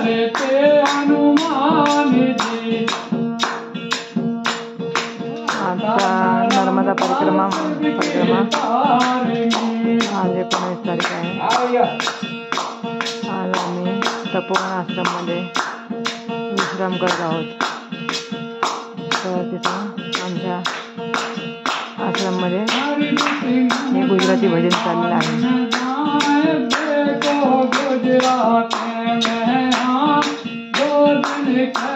आता नर्मदा परिक्रमा आज 19 तारीख आहे। आज आम्ही तपोवन आश्रममध्ये विश्राम करत आहोत। तर तिथं आमच्या आश्रममध्ये हे गुजराती भजन चाललेलं आहे। गुजरात में